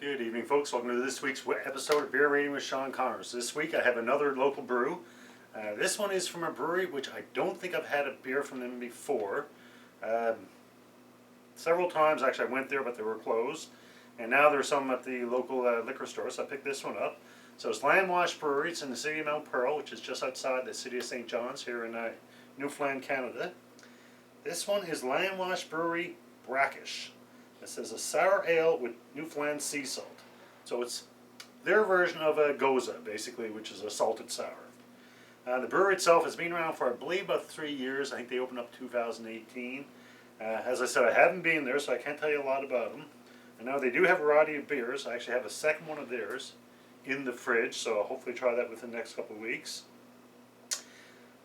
Good evening, folks. Welcome to this week's episode of Beer Rating with Sean Connors. This week I have another local brew. This one is from a brewery which I don't think I've had a beer from them before. Several times actually I went there, but they were closed. And now there's some at the local liquor store, so I picked this one up. So it's Landwash Brewery. It's in the city of Mount Pearl, which is just outside the city of St. John's here in Newfoundland, Canada. This one is Landwash Brewery Brackish. It says a sour ale with Newfoundland sea salt. So it's their version of a Gose, basically, which is a salted sour. The brewery itself has been around for, I believe, about 3 years. I think they opened up 2018. As I said, I haven't been there, so I can't tell you a lot about them. I know they do have a variety of beers. I actually have a second one of theirs in the fridge, so I'll hopefully try that within the next couple of weeks.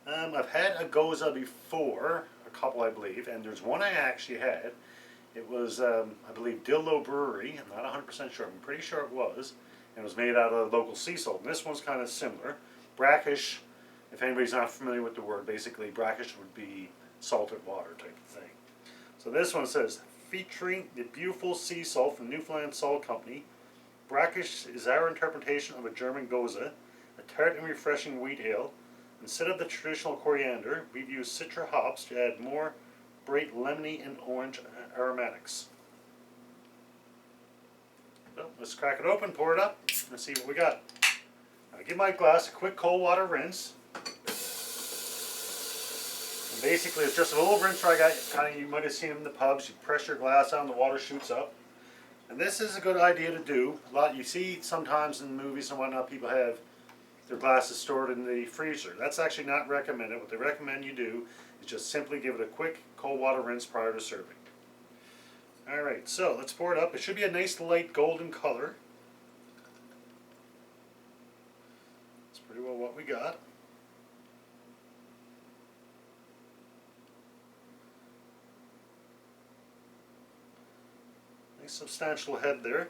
I've had a Gose before, a couple I believe, and there's one I actually had. It was, I believe, Dillo Brewery. I'm not 100% sure. I'm pretty sure it was. And it was made out of local sea salt. And this one's kind of similar. Brackish, if anybody's not familiar with the word, basically brackish would be salted water type of thing. So this one says, featuring the beautiful sea salt from Newfoundland Salt Company, Brackish is our interpretation of a German Gose, a tart and refreshing wheat ale. Instead of the traditional coriander, we've used citra hops to add more bright lemony and orange aromatics. So let's crack it open, pour it up, and see what we got. I'll give my glass a quick cold water rinse. And basically it's just a little rinse where I got, kind of, you might have seen in the pubs, you press your glass out and the water shoots up. And this is a good idea to do. A lot you see sometimes in movies and whatnot, people have their glasses stored in the freezer. That's actually not recommended. What they recommend you do is just simply give it a quick cold water rinse prior to serving. Alright, so let's pour it up. It should be a nice light golden color. That's pretty well what we got. Nice substantial head there.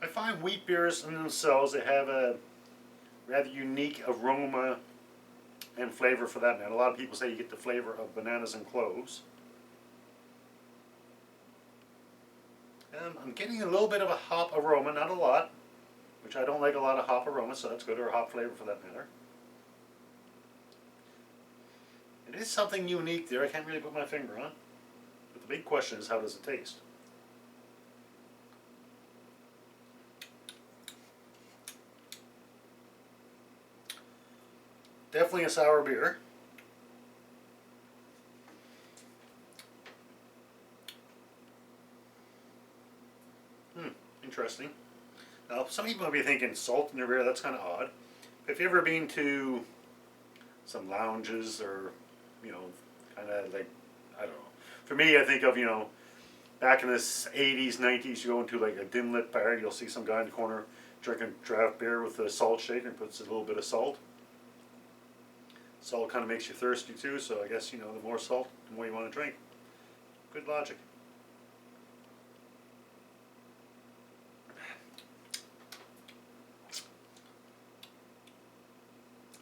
I find wheat beers in themselves, they have a rather unique aroma and flavor for that matter. A lot of people say you get the flavor of bananas and cloves. I'm getting a little bit of a hop aroma, not a lot, which I don't like a lot of hop aroma, so that's good, or a hop flavor for that matter. It is something unique there, I can't really put my finger on. But the big question is, how does it taste? Definitely a sour beer. Interesting. Now, some people might be thinking salt in their beer, that's kind of odd. If you've ever been to some lounges or, kind of like, I don't know. For me, I think of, back in the 80s, 90s, you go into like a dim lit bar, you'll see some guy in the corner drinking draft beer with a salt shaker and puts a little bit of salt. Salt kind of makes you thirsty too, so I guess, the more salt, the more you want to drink. Good logic.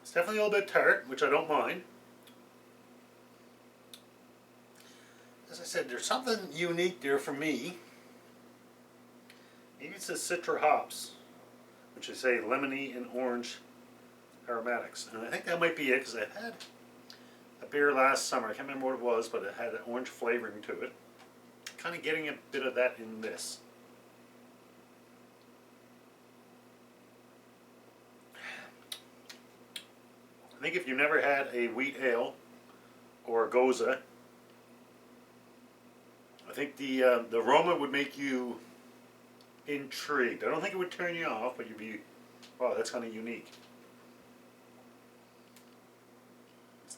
It's definitely a little bit tart, which I don't mind. As I said, there's something unique there for me. Maybe it says citra hops, which they say lemony and orange aromatics, and I think that might be it, because I had a beer last summer, I can't remember what it was, but it had an orange flavoring to it. Kind of getting a bit of that in this. I think if you've never had a wheat ale or a Gose, I think the aroma would make you intrigued. I don't think it would turn you off, but you'd be, wow, that's kind of unique.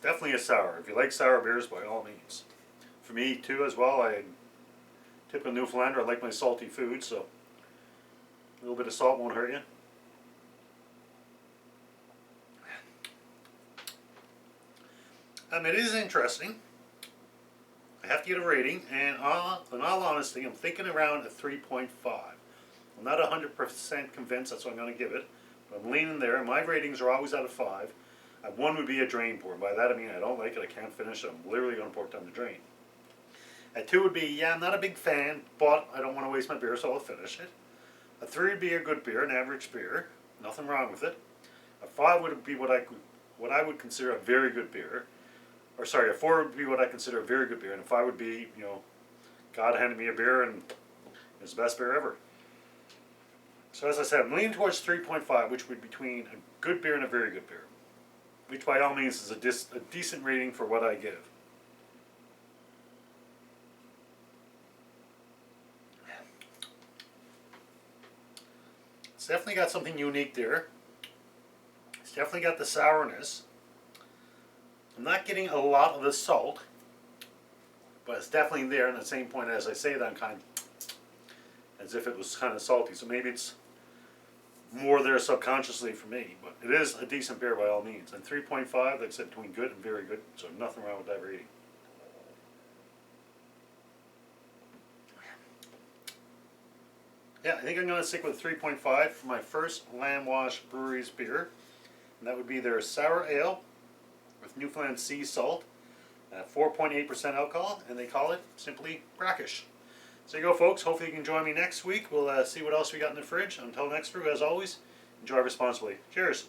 Definitely a sour. If you like sour beers, by all means. For me too, as well. I'm typical Newfoundlander. I like my salty food, so a little bit of salt won't hurt you. It is interesting. I have to get a rating, and in all honesty, I'm thinking around a 3.5. I'm not 100% convinced that's what I'm going to give it, but I'm leaning there. My ratings are always out of 5. One would be a drain pour. By that I mean I don't like it, I can't finish it, I'm literally going to pour it down the drain. A 2 would be, yeah, I'm not a big fan, but I don't want to waste my beer, so I'll finish it. A 3 would be a good beer, an average beer, nothing wrong with it. A 5 would be what I would consider a very good beer. Or sorry, a 4 would be what I consider a very good beer, and a 5 would be, you know, God handed me a beer and it's the best beer ever. So as I said, I'm leaning towards 3.5, which would be between a good beer and a very good beer. Which by all means is a decent rating for what I give. It's definitely got something unique there. It's definitely got the sourness. I'm not getting a lot of the salt, but it's definitely there. And at the same point as I say that, I'm kind of as if it was kind of salty. So maybe it's more there subconsciously for me, but it is a decent beer by all means. And 3.5, like I said, between good and very good, so nothing wrong with that rating. Yeah, I think I'm going to stick with 3.5 for my first Landwash Brewery's beer, and that would be their sour ale with Newfoundland sea salt, 4.8% alcohol, and they call it simply Brackish. So there you go, folks. Hopefully you can join me next week. We'll see what else we got in the fridge. Until next brew, as always, enjoy responsibly. Cheers.